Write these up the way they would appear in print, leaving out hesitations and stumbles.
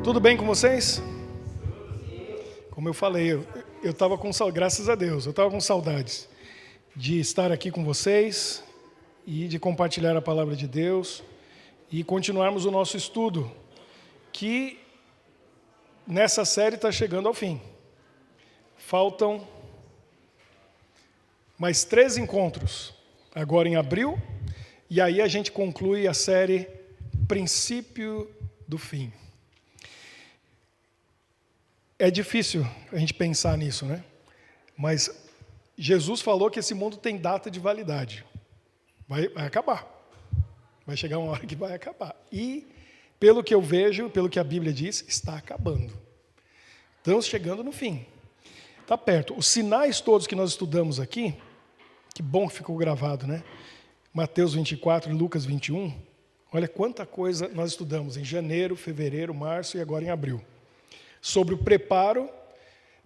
Tudo bem com vocês? Como eu falei, eu estava com saudades, graças a Deus, eu estava com saudades de estar aqui com vocês e de compartilhar a palavra de Deus e continuarmos o nosso estudo, que nessa série está chegando ao fim. Faltam mais 3 encontros, agora em abril, e aí a gente conclui a série Princípio do Fim. É difícil a gente pensar nisso, né? Mas Jesus falou que esse mundo tem data de validade. Vai acabar. Vai chegar uma hora que vai acabar. E, pelo que eu vejo, pelo que a Bíblia diz, está acabando. Estamos chegando no fim. Está perto. Os sinais todos que nós estudamos aqui, que bom que ficou gravado, né? Mateus 24 e Lucas 21. Olha quanta coisa nós estudamos em janeiro, fevereiro, março e agora em abril. Sobre o preparo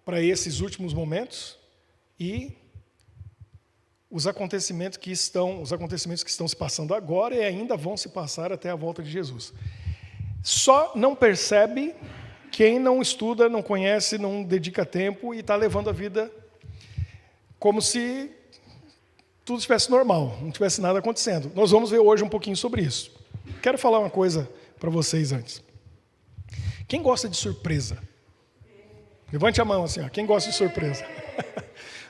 para esses últimos momentos e os acontecimentos que estão se passando agora e ainda vão se passar até a volta de Jesus. Só não percebe quem não estuda, não conhece, não dedica tempo e está levando a vida como se tudo estivesse normal, não tivesse nada acontecendo. Nós vamos ver hoje um pouquinho sobre isso. Quero falar uma coisa para vocês antes. Quem gosta de surpresa? Levante a mão assim, ó. Quem gosta de surpresa?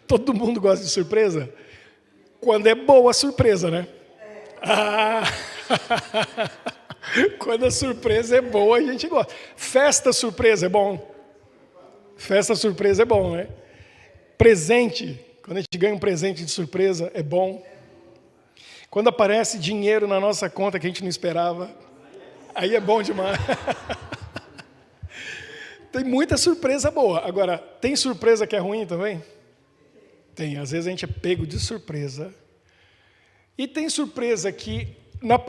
Todo mundo gosta de surpresa? Quando é boa a surpresa, né? Ah! Quando a surpresa é boa, a gente gosta. Festa surpresa é bom. Festa surpresa é bom, né? Presente, quando a gente ganha um presente de surpresa, é bom. Quando aparece dinheiro na nossa conta que a gente não esperava, aí é bom demais. Tem muita surpresa boa. Agora, tem surpresa que é ruim também? Tem. Às vezes a gente é pego de surpresa. E tem surpresa que,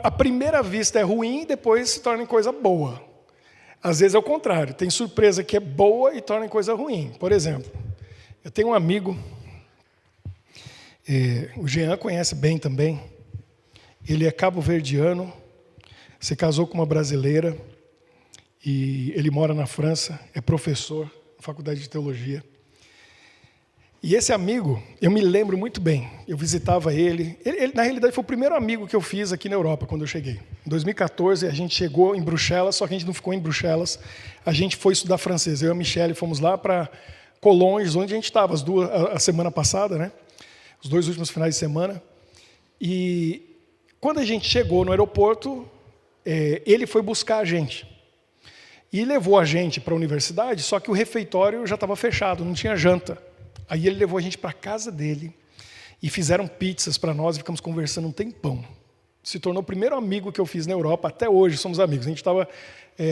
à primeira vista, é ruim e depois se torna em coisa boa. Às vezes é o contrário. Tem surpresa que é boa e torna em coisa ruim. Por exemplo, eu tenho um amigo, o Jean conhece bem também. Ele é cabo-verdiano, se casou com uma brasileira. E ele mora na França, é professor na faculdade de teologia. E esse amigo, eu me lembro muito bem, eu visitava ele. Ele, na realidade, foi o primeiro amigo que eu fiz aqui na Europa, quando eu cheguei. Em 2014, a gente chegou em Bruxelas, só que a gente não ficou em Bruxelas. A gente foi estudar francês. Eu e a Michelle fomos lá para Colonges, onde a gente estava a semana passada, né? Os 2 últimos finais de semana. E quando a gente chegou no aeroporto, ele foi buscar a gente. E levou a gente para a universidade, só que o refeitório já estava fechado, não tinha janta. Aí ele levou a gente para a casa dele e fizeram pizzas para nós e ficamos conversando um tempão. Se tornou o primeiro amigo que eu fiz na Europa, até hoje somos amigos. A gente estava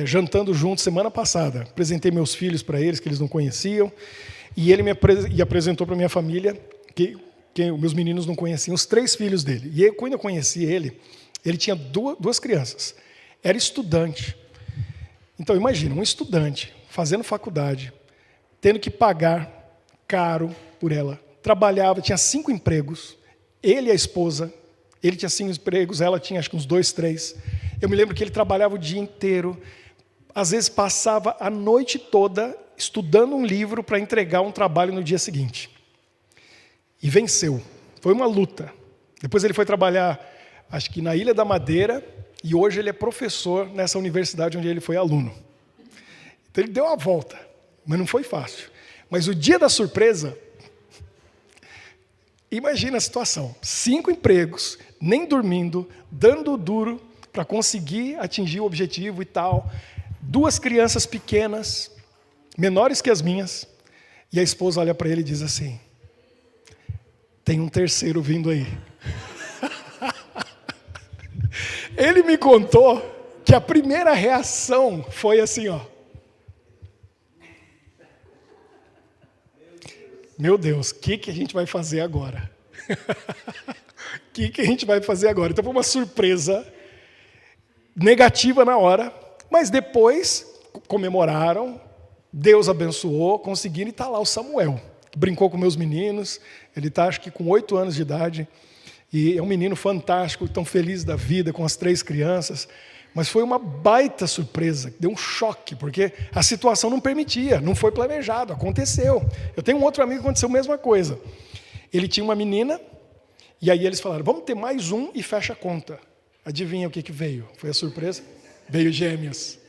jantando juntos semana passada. Apresentei meus filhos para eles, que eles não conheciam, e ele me apresentou para a minha família, que meus meninos não conheciam, os 3 filhos dele. E eu, quando eu conheci ele tinha 2 crianças, era estudante. Então, imagina, um estudante fazendo faculdade, tendo que pagar caro por ela. Trabalhava, tinha 5 empregos, ele e a esposa, ele tinha 5 empregos, ela tinha acho que uns 2, 3. Eu me lembro que ele trabalhava o dia inteiro, às vezes passava a noite toda estudando um livro para entregar um trabalho no dia seguinte. E venceu. Foi uma luta. Depois ele foi trabalhar, acho que na Ilha da Madeira, e hoje ele é professor nessa universidade onde ele foi aluno. Então ele deu a volta, mas não foi fácil. Mas o dia da surpresa, imagina a situação. 5 empregos, nem dormindo, dando duro para conseguir atingir o objetivo e tal. 2 crianças pequenas, menores que as minhas. E a esposa olha para ele e diz assim, tem um terceiro vindo aí. Ele me contou que a primeira reação foi assim, ó. Meu Deus, o que a gente vai fazer agora? O que a gente vai fazer agora? Então foi uma surpresa negativa na hora, mas depois comemoraram, Deus abençoou, conseguiram, e está lá o Samuel, que brincou com meus meninos, ele está acho que com 8 anos de idade, e é um menino fantástico, tão feliz da vida, com as 3 crianças, Mas foi uma baita surpresa, deu um choque, porque a situação não permitia, não foi planejado, aconteceu. Eu tenho um outro amigo que aconteceu a mesma coisa. Ele tinha uma menina, e aí eles falaram, vamos ter mais um e fecha a conta. Adivinha o que veio? Foi a surpresa? Veio gêmeos.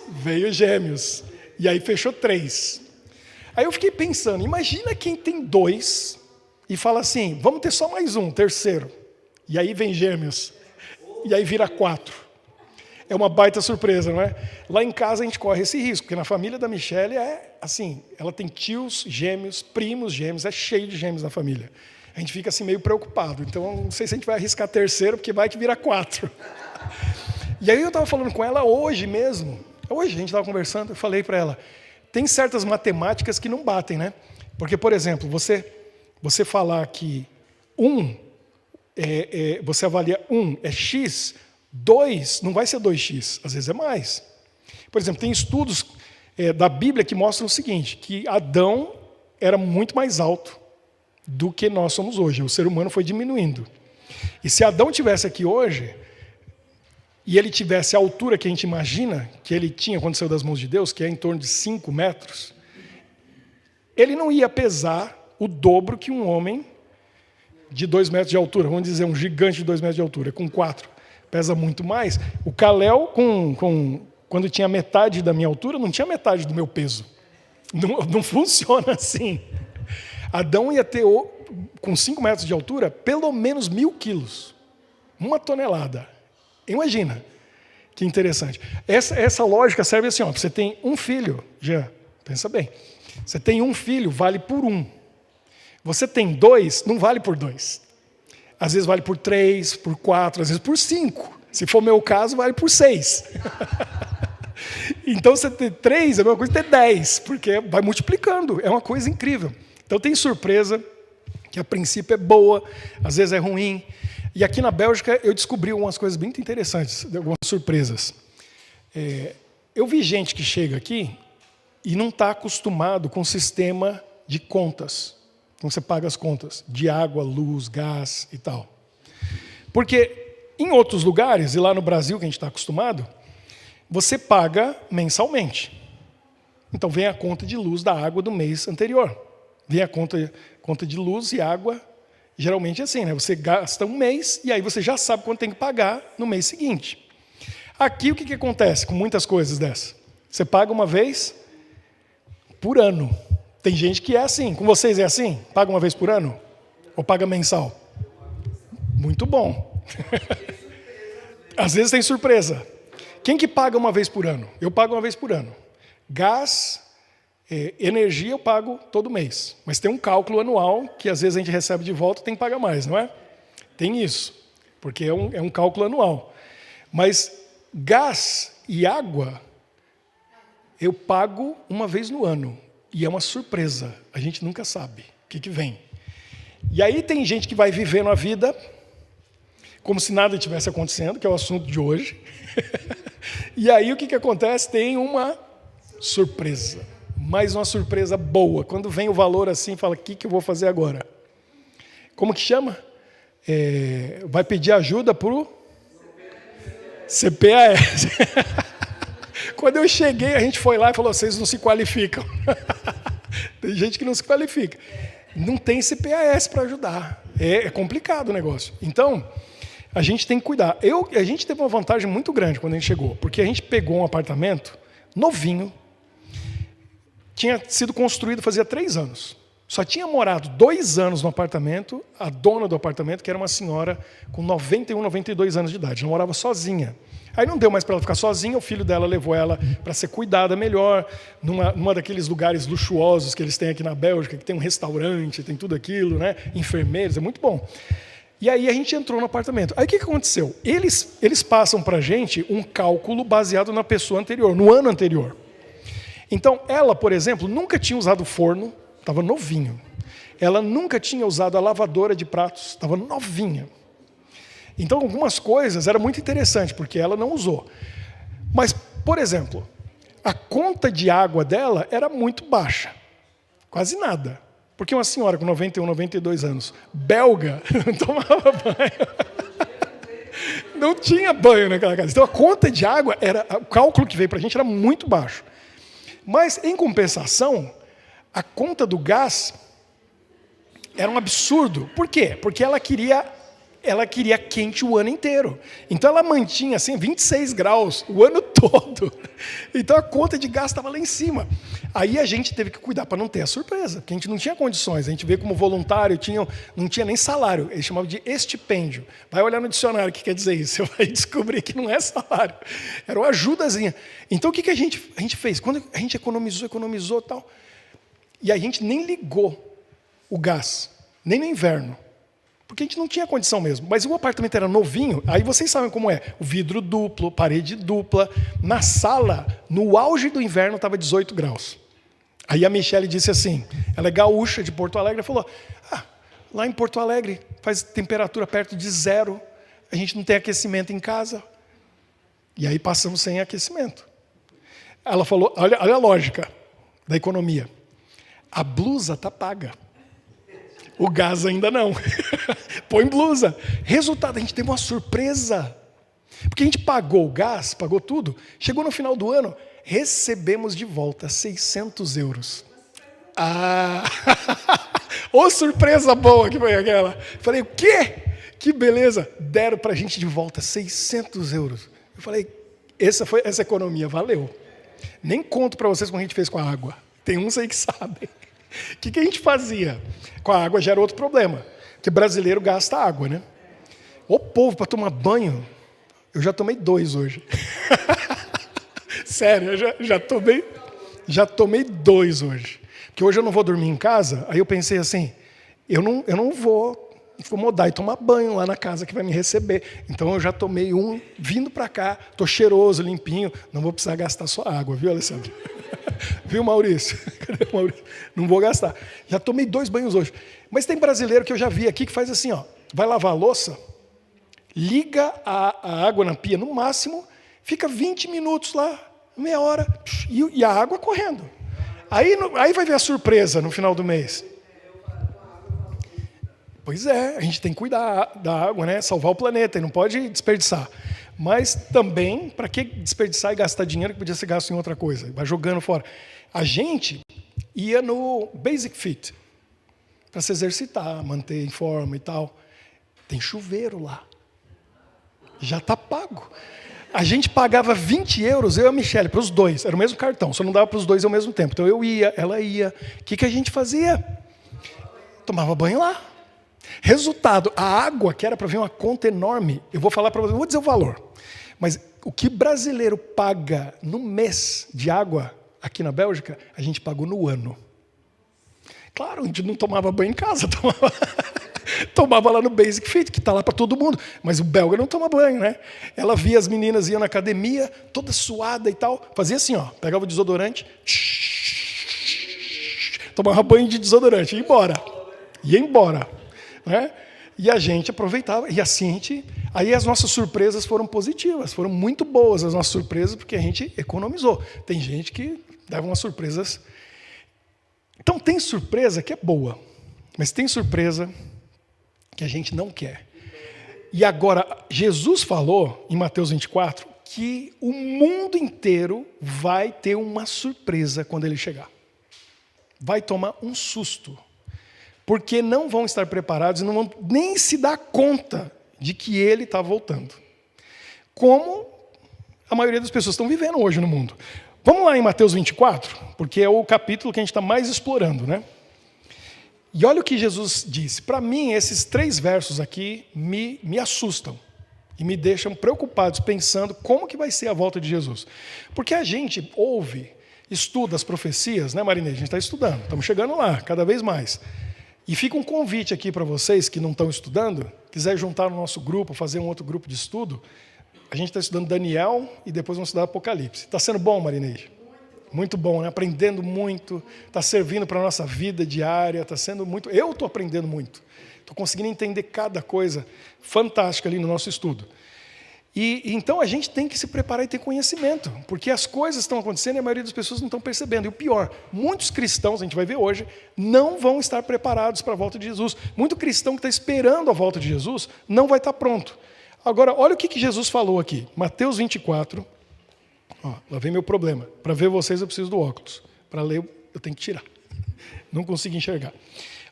Veio gêmeos. E aí fechou 3. Aí eu fiquei pensando, imagina quem tem 2 e fala assim, vamos ter só mais um, terceiro. E aí vem gêmeos. E aí vira 4. É uma baita surpresa, não é? Lá em casa a gente corre esse risco, porque na família da Michelle é assim, ela tem tios gêmeos, primos gêmeos, é cheio de gêmeos na família. A gente fica assim meio preocupado. Então não sei se a gente vai arriscar terceiro, porque vai que vira 4. E aí eu estava falando com ela hoje mesmo. Hoje a gente estava conversando, eu falei para ela, tem certas matemáticas que não batem, né? Porque, por exemplo, você falar que você avalia 1 é x, 2 não vai ser 2x, às vezes é mais. Por exemplo, tem estudos da Bíblia que mostram o seguinte, que Adão era muito mais alto do que nós somos hoje. O ser humano foi diminuindo. E se Adão estivesse aqui hoje, e ele tivesse a altura que a gente imagina que ele tinha quando saiu das mãos de Deus, que é em torno de 5 metros, ele não ia pesar o dobro que um homem de 2 metros de altura, vamos dizer, um gigante de 2 metros de altura, com 4, pesa muito mais. O Kalel, quando tinha metade da minha altura, não tinha metade do meu peso. Não funciona assim. Adão ia ter, com 5 metros de altura, pelo menos 1.000 quilos. 1 tonelada. Imagina, que interessante. Essa lógica serve assim, ó, você tem um filho, já, pensa bem. Você tem um filho, vale por 1. Você tem 2, não vale por 2. Às vezes vale por 3, por 4, às vezes por 5. Se for meu caso, vale por 6. Então, você ter 3 é a mesma coisa que ter 10, porque vai multiplicando, é uma coisa incrível. Então, tem surpresa, que a princípio é boa, às vezes é ruim. E aqui na Bélgica eu descobri algumas coisas bem interessantes, algumas surpresas. Eu vi gente que chega aqui e não está acostumado com o sistema de contas. Então você paga as contas de água, luz, gás e tal. Porque em outros lugares, e lá no Brasil que a gente está acostumado, você paga mensalmente. Então vem a conta de luz da água do mês anterior. Vem a conta de luz e água. Geralmente é assim, né? Você gasta um mês e aí você já sabe quanto tem que pagar no mês seguinte. Aqui o que acontece com muitas coisas dessas? Você paga uma vez por ano. Tem gente que é assim. Com vocês é assim? Paga uma vez por ano? Ou paga mensal? Muito bom. Às vezes tem surpresa. Quem que paga uma vez por ano? Eu pago uma vez por ano. Gás, energia eu pago todo mês. Mas tem um cálculo anual que às vezes a gente recebe de volta e tem que pagar mais, não é? Tem isso, porque é um cálculo anual. Mas gás e água eu pago uma vez no ano. E é uma surpresa, a gente nunca sabe o que vem. E aí tem gente que vai vivendo a vida como se nada estivesse acontecendo, que é o assunto de hoje. E aí o que acontece? Tem uma surpresa. Mais uma surpresa boa. Quando vem o valor assim, fala, o que eu vou fazer agora? Como que chama? Vai pedir ajuda para o CPAS. Quando eu cheguei, a gente foi lá e falou, vocês não se qualificam. Tem gente que não se qualifica. Não tem CPAS para ajudar. É complicado o negócio. Então, a gente tem que cuidar. A gente teve uma vantagem muito grande quando a gente chegou, porque a gente pegou um apartamento novinho, tinha sido construído fazia 3 anos. Só tinha morado 2 anos no apartamento, a dona do apartamento, que era uma senhora com 91, 92 anos de idade. Ela morava sozinha. Aí não deu mais para ela ficar sozinha, o filho dela levou ela para ser cuidada melhor, numa daqueles lugares luxuosos que eles têm aqui na Bélgica, que tem um restaurante, tem tudo aquilo, né? Enfermeiros, é muito bom. E aí a gente entrou no apartamento. Aí o que aconteceu? Eles passam para a gente um cálculo baseado na pessoa anterior, no ano anterior. Então, ela, por exemplo, nunca tinha usado forno, estava novinho. Ela nunca tinha usado a lavadora de pratos, estava novinha. Então, algumas coisas era muito interessante, porque ela não usou. Mas, por exemplo, a conta de água dela era muito baixa. Quase nada. Porque uma senhora com 91, 92 anos, belga, não tomava banho. Não tinha banho naquela casa. Então a conta de água, o cálculo que veio para a gente era muito baixo. Mas, em compensação, a conta do gás era um absurdo. Por quê? Porque ela queria quente o ano inteiro. Então ela mantinha assim 26 graus o ano todo. Então a conta de gás estava lá em cima. Aí a gente teve que cuidar para não ter a surpresa, porque a gente não tinha condições. A gente veio como voluntário, não tinha nem salário. Eles chamavam de estipêndio. Vai olhar no dicionário o que quer dizer isso. Você vai descobrir que não é salário. Era uma ajudazinha. Então o que a gente fez? Quando a gente economizou e tal, e a gente nem ligou o gás, nem no inverno. Porque a gente não tinha condição mesmo. Mas o apartamento era novinho, aí vocês sabem como é. O vidro duplo, parede dupla. Na sala, no auge do inverno, estava 18 graus. Aí a Michele disse assim, ela é gaúcha de Porto Alegre, ela falou, lá em Porto Alegre faz temperatura perto de 0, a gente não tem aquecimento em casa. E aí passamos sem aquecimento. Ela falou, olha a lógica da economia. A blusa está paga. O gás ainda não. Põe blusa. Resultado, a gente teve uma surpresa. Porque a gente pagou o gás, pagou tudo. Chegou no final do ano, recebemos de volta 600 euros. Ô, surpresa boa que foi aquela. Falei, o quê? Que beleza. Deram para a gente de volta 600 euros. Eu falei, essa economia valeu. Nem conto para vocês como a gente fez com a água. Tem uns aí que sabem. O que a gente fazia? Com a água já era outro problema. Porque brasileiro gasta água, né? O povo para tomar banho, eu já tomei 2 hoje. Sério, eu já tomei 2 hoje. Porque hoje eu não vou dormir em casa, aí eu pensei assim, eu não vou incomodar e tomar banho lá na casa que vai me receber. Então eu já tomei um, vindo para cá, estou cheiroso, limpinho, não vou precisar gastar sua água, viu, Alessandro? Viu, Maurício? Cadê o Maurício? Não vou gastar. Já tomei 2 banhos hoje. Mas tem brasileiro que eu já vi aqui que faz assim, vai lavar a louça, liga a água na pia no máximo, fica 20 minutos lá, meia hora, e a água correndo. Aí vai ver a surpresa no final do mês. Pois é, a gente tem que cuidar da água, né? Salvar o planeta, e não pode desperdiçar. Mas também, para que desperdiçar e gastar dinheiro que podia ser gasto em outra coisa? Vai jogando fora. A gente ia no Basic Fit, para se exercitar, manter em forma e tal. Tem chuveiro lá. Já está pago. A gente pagava 20 euros, eu e a Michele, para os 2. Era o mesmo cartão, só não dava para os 2 ao mesmo tempo. Então eu ia, ela ia. O que a gente fazia? Tomava banho lá. Resultado, a água, que era para vir uma conta enorme, eu vou falar para vocês, vou dizer o valor, mas o que brasileiro paga no mês de água aqui na Bélgica, a gente pagou no ano. Claro, a gente não tomava banho em casa, tomava lá no Basic Fit, que está lá para todo mundo, mas o belga não toma banho, né? Ela via as meninas iam na academia, toda suada e tal, fazia assim, pegava o desodorante, tomava banho de desodorante, ia embora. Né? E a gente aproveitava, e assim aí as nossas surpresas foram positivas, foram muito boas as nossas surpresas, porque a gente economizou. Tem gente que dava umas surpresas. Então tem surpresa que é boa, mas tem surpresa que a gente não quer. E agora, Jesus falou, em Mateus 24, que o mundo inteiro vai ter uma surpresa quando ele chegar. Vai tomar um susto. Porque não vão estar preparados e não vão nem se dar conta de que ele está voltando. Como a maioria das pessoas estão vivendo hoje no mundo. Vamos lá em Mateus 24, porque é o capítulo que a gente está mais explorando, né? E olha o que Jesus disse. Para mim, esses 3 versos aqui me assustam e me deixam preocupados, pensando como que vai ser a volta de Jesus. Porque a gente ouve, estuda as profecias, né, Marinês? A gente está estudando, estamos chegando lá, cada vez mais. E fica um convite aqui para vocês que não estão estudando, quiser juntar no nosso grupo, fazer um outro grupo de estudo, a gente está estudando Daniel e depois vamos estudar Apocalipse. Está sendo bom, Marinês? Muito bom, né? Aprendendo muito, está servindo para a nossa vida diária, está sendo muito... Eu estou aprendendo muito, estou conseguindo entender cada coisa fantástica ali no nosso estudo. E então a gente tem que se preparar e ter conhecimento, porque as coisas estão acontecendo e a maioria das pessoas não estão percebendo. E o pior, muitos cristãos, a gente vai ver hoje, não vão estar preparados para a volta de Jesus. Muito cristão que está esperando a volta de Jesus não vai estar pronto. Agora, olha o que Jesus falou aqui. Mateus 24. Ó, lá vem meu problema. Para ver vocês eu preciso do óculos. Para ler eu tenho que tirar. Não consigo enxergar.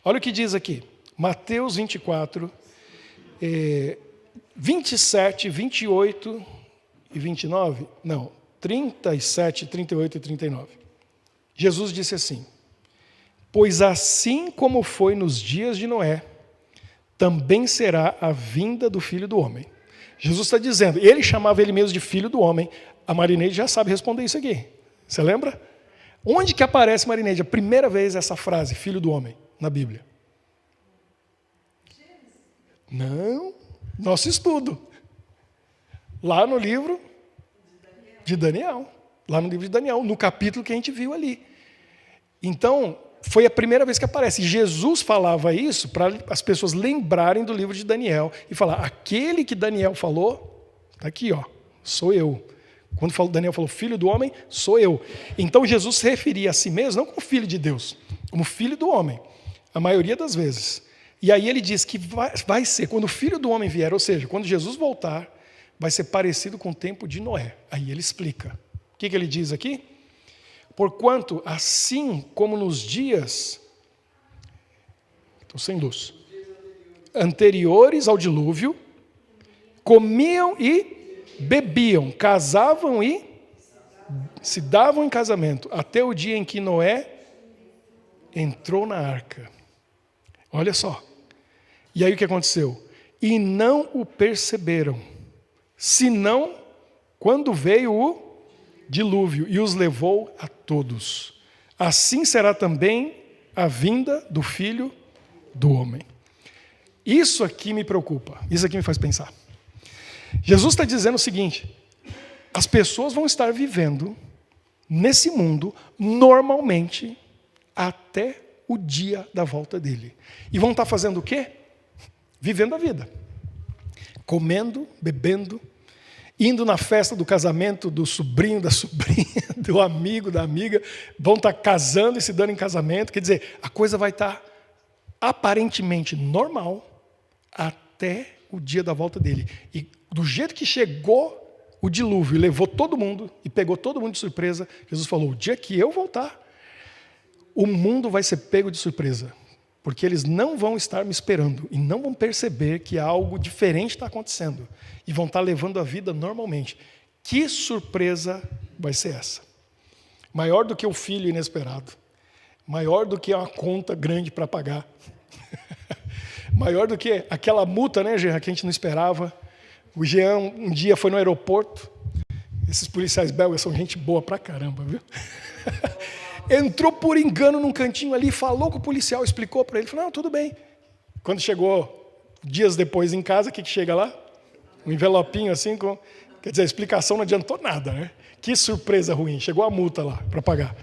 Olha o que diz aqui. Mateus 24, 27, 28 e 29. Não, 37, 38 e 39. Jesus disse assim: pois assim como foi nos dias de Noé, também será a vinda do Filho do Homem. Jesus está dizendo, ele chamava ele mesmo de Filho do Homem. A Marineide já sabe responder isso aqui. Você lembra? Onde que aparece, Marineide, a primeira vez essa frase, Filho do Homem, na Bíblia? Não, nosso estudo. Lá no livro de Daniel. Lá no livro de Daniel, no capítulo que a gente viu ali. Então, foi a primeira vez que aparece. Jesus falava isso para as pessoas lembrarem do livro de Daniel e falar, aquele que Daniel falou, está aqui, ó, sou eu. Quando Daniel falou filho do homem, sou eu. Então Jesus se referia a si mesmo, não como filho de Deus, como filho do homem, a maioria das vezes. E aí ele diz que vai ser, quando o filho do homem vier, ou seja, quando Jesus voltar, vai ser parecido com o tempo de Noé. Aí ele explica. O que ele diz aqui? Porquanto, assim como nos dias, estou sem luz, anteriores ao dilúvio, comiam e bebiam, casavam e se davam em casamento, até o dia em que Noé entrou na arca. Olha só. E aí o que aconteceu? E não o perceberam, senão quando veio o dilúvio e os levou a todos. Assim será também a vinda do Filho do Homem. Isso aqui me preocupa, isso aqui me faz pensar. Jesus está dizendo o seguinte, as pessoas vão estar vivendo nesse mundo normalmente até o dia da volta dele. E vão estar fazendo o quê? Vivendo a vida. Comendo, bebendo, indo na festa do casamento do sobrinho, da sobrinha, do amigo, da amiga, vão estar casando e se dando em casamento. Quer dizer, a coisa vai estar aparentemente normal até o dia da volta dele. E do jeito que chegou o dilúvio e levou todo mundo, e pegou todo mundo de surpresa, Jesus falou, o dia que eu voltar, o mundo vai ser pego de surpresa. Porque eles não vão estar me esperando e não vão perceber que algo diferente está acontecendo. E vão estar levando a vida normalmente. Que surpresa vai ser essa? Maior do que o filho inesperado. Maior do que uma conta grande para pagar. Maior do que aquela multa, né, Jean, que a gente não esperava. O Jean um dia foi no aeroporto. Esses policiais belgas são gente boa pra caramba, viu? Entrou por engano num cantinho ali, falou com o policial, explicou para ele, falou, não, tudo bem. Quando chegou dias depois em casa, o que chega lá? Um envelopinho assim, quer dizer, a explicação não adiantou nada, né? Que surpresa ruim, chegou a multa lá para pagar.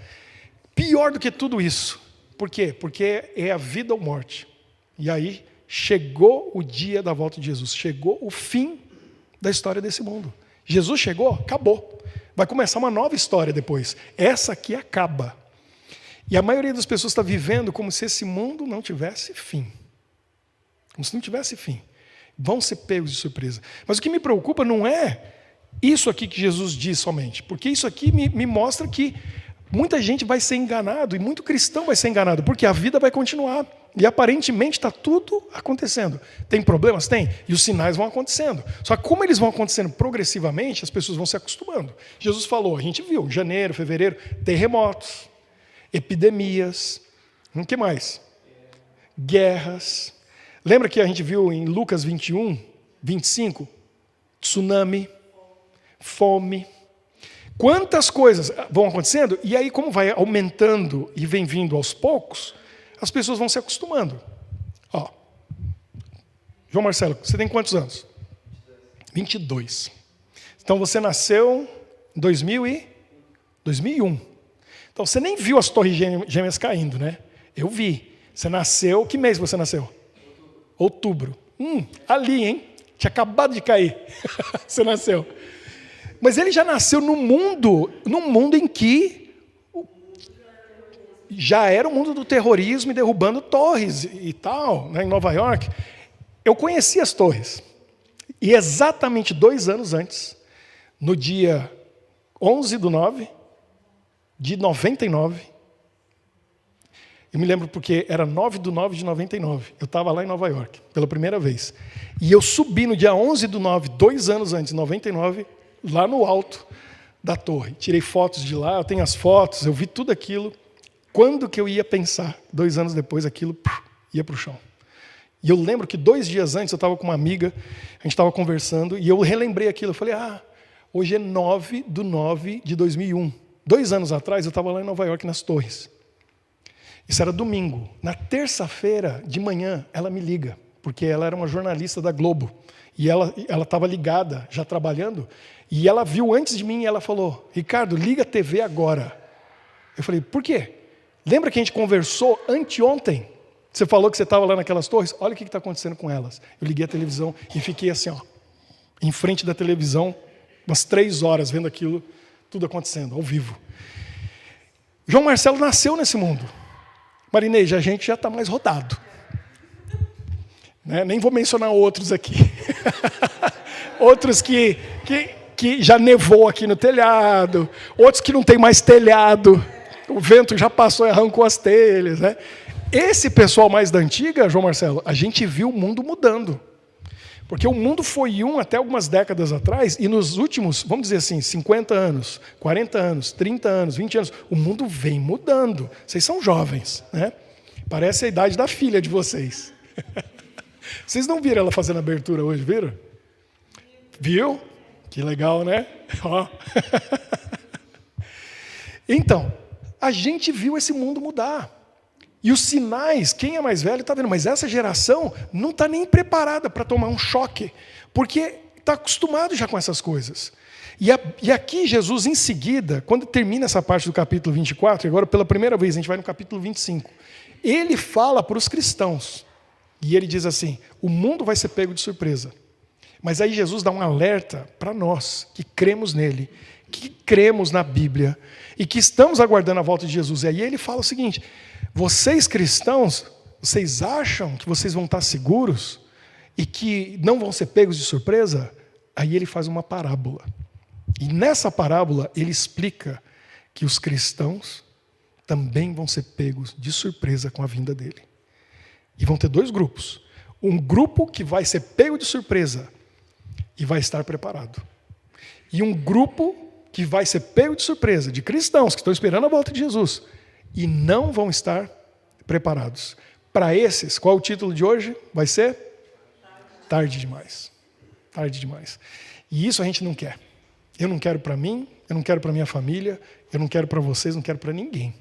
Pior do que tudo isso. Por quê? Porque é a vida ou morte. E aí chegou o dia da volta de Jesus, chegou o fim da história desse mundo. Jesus chegou, acabou. Vai começar uma nova história depois. Essa aqui acaba. E a maioria das pessoas está vivendo como se esse mundo não tivesse fim. Como se não tivesse fim. Vão ser pegos de surpresa. Mas o que me preocupa não é isso aqui que Jesus diz somente. Porque isso aqui me mostra que muita gente vai ser enganado, e muito cristão vai ser enganado, porque a vida vai continuar. E aparentemente está tudo acontecendo. Tem problemas? Tem. E os sinais vão acontecendo. Só que como eles vão acontecendo progressivamente, as pessoas vão se acostumando. Jesus falou, a gente viu, em janeiro, fevereiro, terremotos, epidemias, o que mais? Guerras. Lembra que a gente viu em Lucas 21, 25? Tsunami, fome. Quantas coisas vão acontecendo, e aí como vai aumentando e vem vindo aos poucos, as pessoas vão se acostumando. Ó, João Marcelo, você tem quantos anos? 22. Então você nasceu em 2001. Então você nem viu as torres gêmeas caindo, né? Eu vi. Você nasceu, que mês você nasceu? Outubro. Ali, hein? Tinha acabado de cair. Você nasceu. Mas ele já nasceu num mundo em que já era o mundo do terrorismo e derrubando torres e tal, né, em Nova York. Eu conheci as torres. E exatamente 2 anos antes, no dia 11/9 de 99, eu me lembro porque era 9/9 de 99, eu estava lá em Nova York, pela primeira vez. E eu subi no dia 11/9, 2 anos antes, 99, lá no alto da torre. Tirei fotos de lá, eu tenho as fotos, eu vi tudo aquilo. Quando que eu ia pensar, 2 anos depois, aquilo ia para o chão. E eu lembro que 2 dias antes eu estava com uma amiga, a gente estava conversando, e eu relembrei aquilo. Eu falei, hoje é 9/9 de 2001. 2 anos atrás eu estava lá em Nova York, nas torres. Isso era domingo. Na terça-feira de manhã, ela me liga, porque ela era uma jornalista da Globo. E ela estava ligada, já trabalhando, e ela viu antes de mim e ela falou, Ricardo, liga a TV agora. Eu falei, por quê? Lembra que a gente conversou anteontem? Você falou que você estava lá naquelas torres? Olha o que está acontecendo com elas. Eu liguei a televisão e fiquei assim, em frente da televisão, umas 3 horas, vendo aquilo, tudo acontecendo, ao vivo. João Marcelo nasceu nesse mundo. Marineide, a gente já está mais rodado. Né? Nem vou mencionar outros aqui. Outros que já nevou aqui no telhado, outros que não tem mais telhado, o vento já passou e arrancou as telhas. Né? Esse pessoal mais da antiga, João Marcelo, a gente viu o mundo mudando. Porque o mundo foi até algumas décadas atrás, e nos últimos, vamos dizer assim, 50 anos, 40 anos, 30 anos, 20 anos, o mundo vem mudando. Vocês são jovens, né? Parece a idade da filha de vocês. Vocês não viram ela fazendo abertura hoje, viram? Viu? Que legal, né? Ó. Então, a gente viu esse mundo mudar. E os sinais, quem é mais velho está vendo, mas essa geração não está nem preparada para tomar um choque, porque está acostumado já com essas coisas. E aqui Jesus, em seguida, quando termina essa parte do capítulo 24, e agora pela primeira vez a gente vai no capítulo 25, ele fala para os cristãos, e ele diz assim, o mundo vai ser pego de surpresa. Mas aí Jesus dá um alerta para nós, que cremos nele, que cremos na Bíblia, e que estamos aguardando a volta de Jesus. E aí ele fala o seguinte, vocês cristãos, vocês acham que vocês vão estar seguros e que não vão ser pegos de surpresa? Aí ele faz uma parábola. E nessa parábola ele explica que os cristãos também vão ser pegos de surpresa com a vinda dele. E vão ter 2 grupos. Um grupo que vai ser pego de surpresa e vai estar preparado. E um grupo que vai ser pego de surpresa, de cristãos que estão esperando a volta de Jesus, e não vão estar preparados. Para esses, qual é o título de hoje? Vai ser? Tarde demais. Tarde demais. E isso a gente não quer. Eu não quero para mim, eu não quero para minha família, eu não quero para vocês, não quero para ninguém.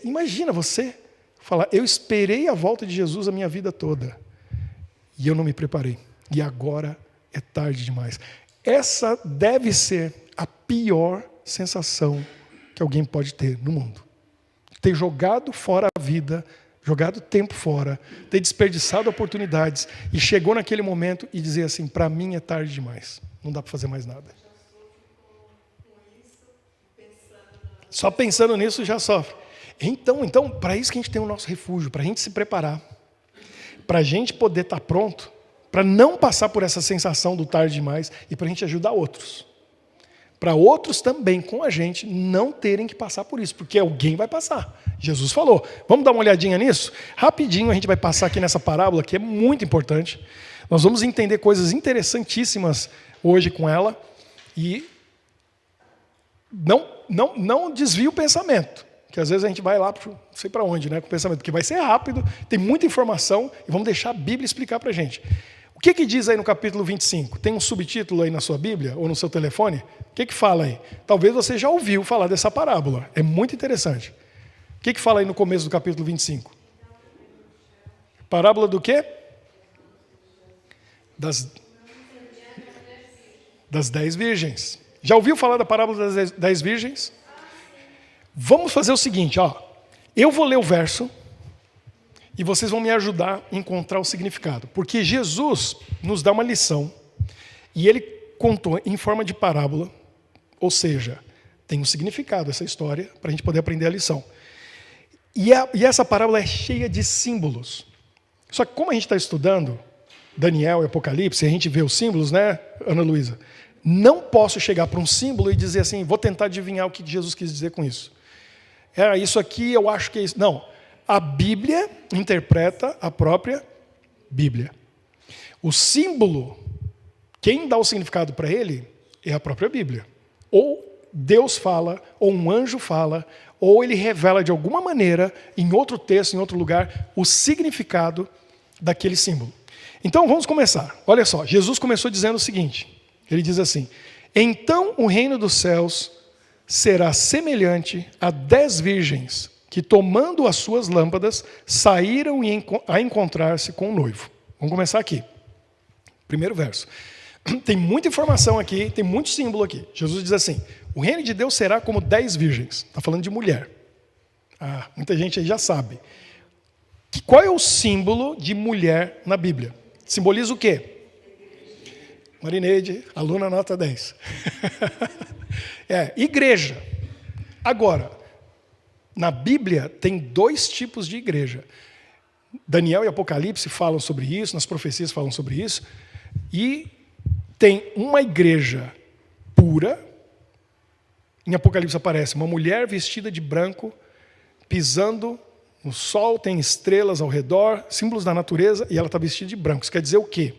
Imagina você falar, eu esperei a volta de Jesus a minha vida toda, e eu não me preparei. E agora é tarde demais. Essa deve ser a pior sensação que alguém pode ter no mundo. Ter jogado fora a vida, jogado tempo fora, ter desperdiçado oportunidades e chegou naquele momento e dizer assim, para mim é tarde demais, não dá para fazer mais nada. Só pensando nisso já sofre. Então, para isso que a gente tem o nosso refúgio, para a gente se preparar, para a gente poder estar pronto, para não passar por essa sensação do tarde demais e para a gente ajudar outros. Para outros também, com a gente, não terem que passar por isso, porque alguém vai passar. Jesus falou. Vamos dar uma olhadinha nisso? Rapidinho a gente vai passar aqui nessa parábola, que é muito importante. Nós vamos entender coisas interessantíssimas hoje com ela. E não desvie o pensamento, que às vezes a gente vai lá, não sei para onde, né, com o pensamento, porque vai ser rápido, tem muita informação, e vamos deixar a Bíblia explicar para a gente. O que diz aí no capítulo 25? Tem um subtítulo aí na sua Bíblia, ou no seu telefone? O que fala aí? Talvez você já ouviu falar dessa parábola. É muito interessante. O que fala aí no começo do capítulo 25? Parábola do quê? Das 10 virgens. Já ouviu falar da parábola das 10 virgens? Vamos fazer o seguinte, eu vou ler o verso e vocês vão me ajudar a encontrar o significado. Porque Jesus nos dá uma lição e ele contou em forma de parábola, ou seja, tem um significado essa história para a gente poder aprender a lição. E essa parábola é cheia de símbolos. Só que como a gente está estudando Daniel e Apocalipse, a gente vê os símbolos, né, Ana Luísa? Não posso chegar para um símbolo e dizer assim, vou tentar adivinhar o que Jesus quis dizer com isso. Isso aqui eu acho que é isso. Não, a Bíblia interpreta a própria Bíblia. O símbolo, quem dá o significado para ele é a própria Bíblia. Ou Deus fala, ou um anjo fala, ou ele revela de alguma maneira, em outro texto, em outro lugar, o significado daquele símbolo. Então vamos começar. Olha só, Jesus começou dizendo o seguinte, ele diz assim, então o reino dos céus será semelhante a 10 virgens que, tomando as suas lâmpadas, saíram a encontrar-se com o noivo. Vamos começar aqui. Primeiro verso. Tem muita informação aqui, tem muito símbolo aqui. Jesus diz assim, o reino de Deus será como 10 virgens. Está falando de mulher. Muita gente aí já sabe. Qual é o símbolo de mulher na Bíblia? Simboliza o quê? Marineide, aluna nota 10. Igreja. Agora, na Bíblia tem 2 tipos de igreja. Daniel e Apocalipse falam sobre isso, nas profecias falam sobre isso. E tem uma igreja pura. Em Apocalipse aparece uma mulher vestida de branco, pisando no sol, tem estrelas ao redor, símbolos da natureza, e ela está vestida de branco. Isso quer dizer o quê?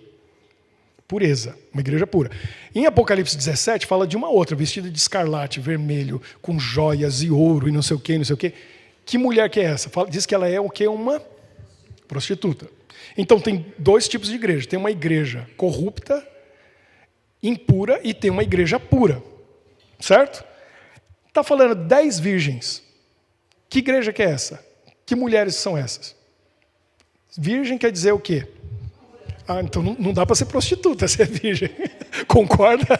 Pureza, uma igreja pura. Em Apocalipse 17 fala de uma outra, vestida de escarlate, vermelho, com joias e ouro e não sei o quê, não sei o quê. Que mulher que é essa? Diz que ela é o quê? Uma prostituta. Então tem 2 tipos de igreja. Tem uma igreja corrupta, impura, e tem uma igreja pura. Certo? Está falando 10 virgens. Que igreja que é essa? Que mulheres são essas? Virgem quer dizer o quê? Então não dá para ser prostituta, ser virgem. Concorda?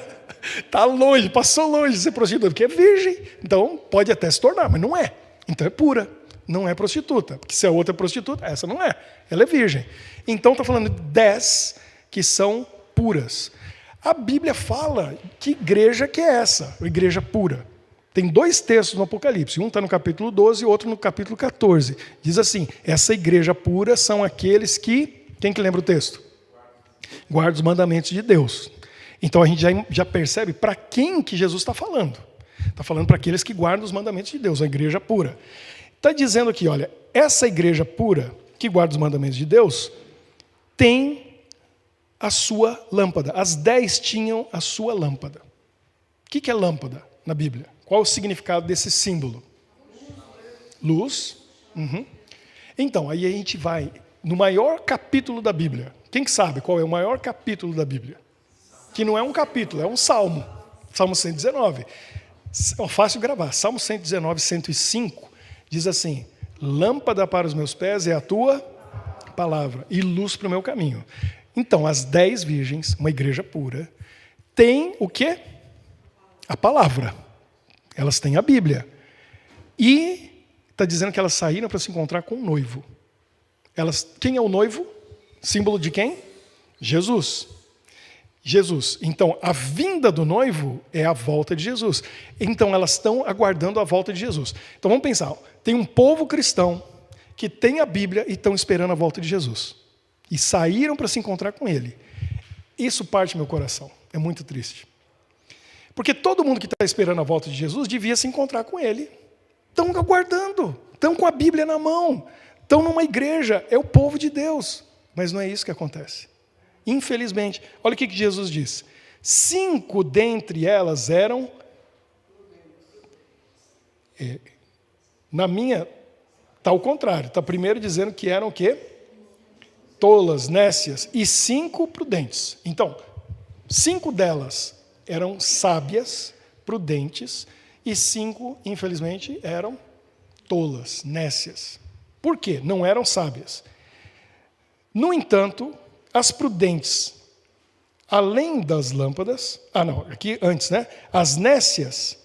Está longe, passou longe de ser prostituta, porque é virgem. Então pode até se tornar, mas não é. Então é pura, não é prostituta. Porque se a outra é prostituta, essa não é. Ela é virgem. Então está falando de 10 que são puras. A Bíblia fala que igreja que é essa, a igreja pura. Tem 2 textos no Apocalipse, um está no capítulo 12 e outro no capítulo 14. Diz assim, essa igreja pura são aqueles que... Quem que lembra o texto? Guarda os mandamentos de Deus. Então a gente já percebe para quem que Jesus está falando. Está falando para aqueles que guardam os mandamentos de Deus, a igreja pura. Está dizendo aqui, olha, essa igreja pura, que guarda os mandamentos de Deus, tem a sua lâmpada. As 10 tinham a sua lâmpada. O que é lâmpada na Bíblia? Qual é o significado desse símbolo? Luz. Então, aí a gente vai no maior capítulo da Bíblia. Quem que sabe qual é o maior capítulo da Bíblia? Que não é um capítulo, é um salmo. Salmo 119. É fácil gravar. Salmo 119, 105, diz assim, lâmpada para os meus pés é a tua palavra e luz para o meu caminho. Então, as 10 virgens, uma igreja pura, têm o quê? A palavra. Elas têm a Bíblia. E está dizendo que elas saíram para se encontrar com o noivo. Quem é o noivo? Símbolo de quem? Jesus. Jesus. Então, a vinda do noivo é a volta de Jesus. Então, elas estão aguardando a volta de Jesus. Então, vamos pensar. Tem um povo cristão que tem a Bíblia e estão esperando a volta de Jesus. E saíram para se encontrar com ele. Isso parte meu coração. É muito triste. Porque todo mundo que está esperando a volta de Jesus devia se encontrar com ele. Estão aguardando. Estão com a Bíblia na mão. Estão numa igreja. É o povo de Deus. Mas não é isso que acontece. Infelizmente. Olha o que Jesus diz. 5 dentre elas eram... na minha... Está ao contrário. Está primeiro dizendo que eram o quê? Tolas, nécias. E 5 prudentes. Então, 5 delas eram sábias, prudentes. E 5, infelizmente, eram tolas, nécias. Por quê? Não eram sábias. No entanto, as prudentes, além das lâmpadas... aqui antes, né? As nécias,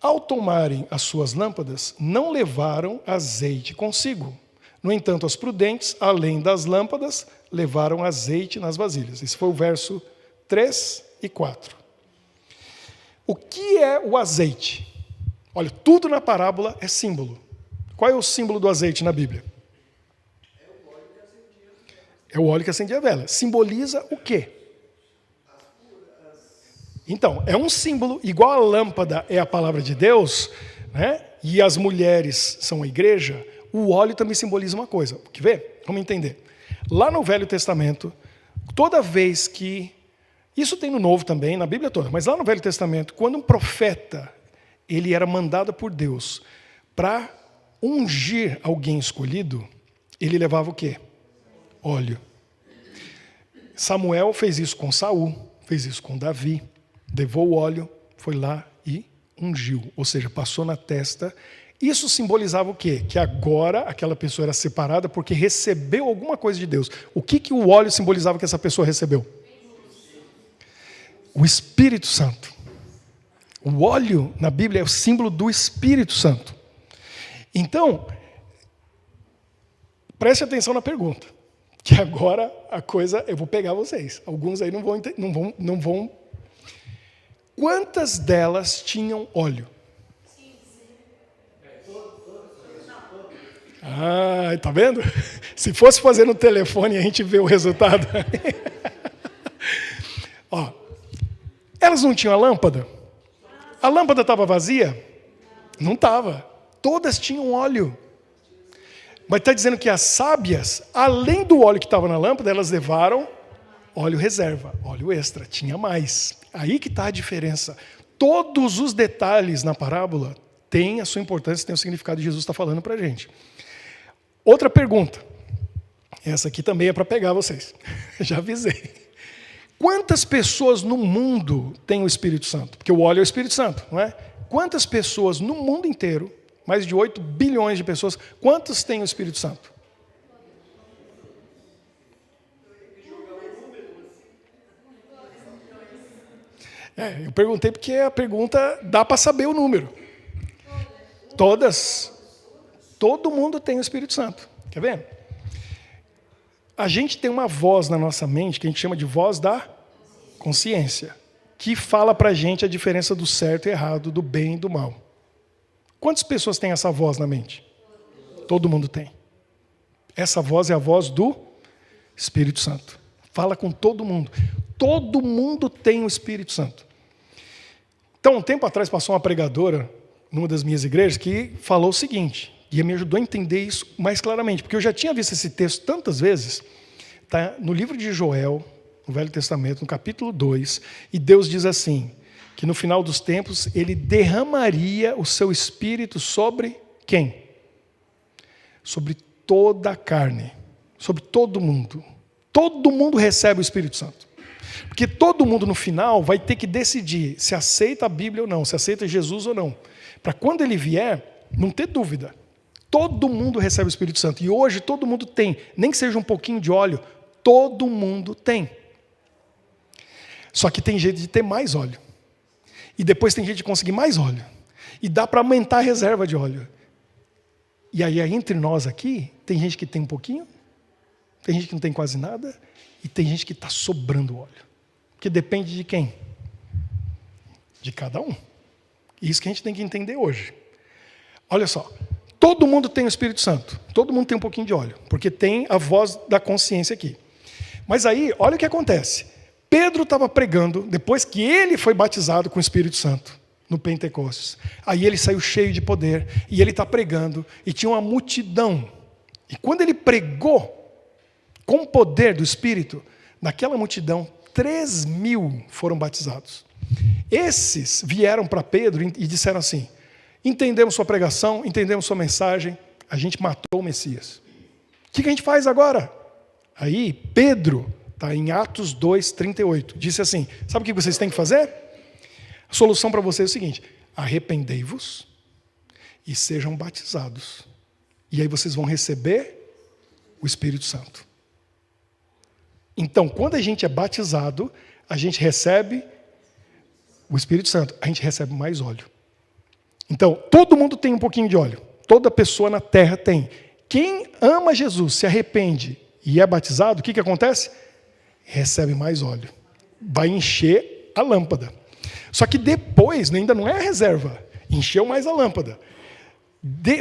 ao tomarem as suas lâmpadas, não levaram azeite consigo. No entanto, as prudentes, além das lâmpadas, levaram azeite nas vasilhas. Esse foi o verso 3 e 4. O que é o azeite? Olha, tudo na parábola é símbolo. Qual é o símbolo do azeite na Bíblia? É o óleo que acende a vela. Simboliza o quê? Então, é um símbolo, igual a lâmpada é a palavra de Deus, né? E as mulheres são a igreja, o óleo também simboliza uma coisa. Quer ver? Vamos entender. Lá no Velho Testamento, toda vez que... Isso tem no Novo também, na Bíblia toda, mas lá no Velho Testamento, quando um profeta, ele era mandado por Deus para ungir alguém escolhido, ele levava o quê? Óleo. Samuel fez isso com Saul, fez isso com Davi, levou o óleo, foi lá e ungiu, ou seja, passou na testa. Isso simbolizava o quê? Que agora aquela pessoa era separada porque recebeu alguma coisa de Deus. O que o óleo simbolizava que essa pessoa recebeu? O Espírito Santo. O óleo na Bíblia é o símbolo do Espírito Santo. Então, preste atenção na pergunta, que agora a coisa, eu vou pegar vocês. Alguns aí não vão. Quantas delas tinham óleo? Ah, tá vendo? Se fosse fazer no telefone, a gente vê o resultado. Ó, elas não tinham a lâmpada? A lâmpada estava vazia? Não estava. Todas tinham óleo. Mas está dizendo que as sábias, além do óleo que estava na lâmpada, elas levaram óleo reserva, óleo extra, tinha mais. Aí que está a diferença. Todos os detalhes na parábola têm a sua importância, têm o significado que Jesus está falando para a gente. Outra pergunta. Essa aqui também é para pegar vocês. Já avisei. Quantas pessoas no mundo têm o Espírito Santo? Porque o óleo é o Espírito Santo, não é? Quantas pessoas no mundo inteiro, mais de 8 bilhões de pessoas, quantos têm o Espírito Santo? Eu perguntei porque a pergunta dá para saber o número. Todas. Todo mundo tem o Espírito Santo. Quer ver? A gente tem uma voz na nossa mente que a gente chama de voz da consciência, que fala para a gente a diferença do certo e errado, do bem e do mal. Quantas pessoas têm essa voz na mente? Todo mundo tem. Essa voz é a voz do Espírito Santo. Fala com todo mundo. Todo mundo tem o Espírito Santo. Então, um tempo atrás passou uma pregadora numa das minhas igrejas que falou o seguinte, e me ajudou a entender isso mais claramente, porque eu já tinha visto esse texto tantas vezes, tá no livro de Joel, no Velho Testamento, no capítulo 2, e Deus diz assim, que no final dos tempos ele derramaria o seu Espírito sobre quem? Sobre toda a carne, sobre todo mundo. Todo mundo recebe o Espírito Santo. Porque todo mundo no final vai ter que decidir se aceita a Bíblia ou não, se aceita Jesus ou não. Para quando ele vier, não ter dúvida. Todo mundo recebe o Espírito Santo. E hoje todo mundo tem, nem que seja um pouquinho de óleo, todo mundo tem. Só que tem jeito de ter mais óleo. E depois tem jeito de conseguir mais óleo. E dá para aumentar a reserva de óleo. E aí entre nós aqui, tem gente que tem um pouquinho, tem gente que não tem quase nada, e tem gente que está sobrando óleo. Que depende de quem? De cada um. Isso que a gente tem que entender hoje. Olha só, todo mundo tem o Espírito Santo, todo mundo tem um pouquinho de óleo, porque tem a voz da consciência aqui. Mas aí, olha o que acontece. Pedro estava pregando, depois que ele foi batizado com o Espírito Santo, no Pentecostes. Aí ele saiu cheio de poder, e ele está pregando, e tinha uma multidão. E quando ele pregou, com o poder do Espírito, naquela multidão, 3.000 foram batizados. Esses vieram para Pedro e disseram assim, entendemos sua pregação, entendemos sua mensagem, a gente matou o Messias. O que a gente faz agora? Aí Pedro, está em Atos 2:38, disse assim, sabe o que vocês têm que fazer? A solução para vocês é o seguinte, arrependei-vos e sejam batizados. E aí vocês vão receber o Espírito Santo. Então, quando a gente é batizado, a gente recebe o Espírito Santo, a gente recebe mais óleo. Então, todo mundo tem um pouquinho de óleo. Toda pessoa na terra tem. Quem ama Jesus, se arrepende e é batizado, o que acontece? Recebe mais óleo. Vai encher a lâmpada. Só que depois, ainda não é a reserva, encheu mais a lâmpada.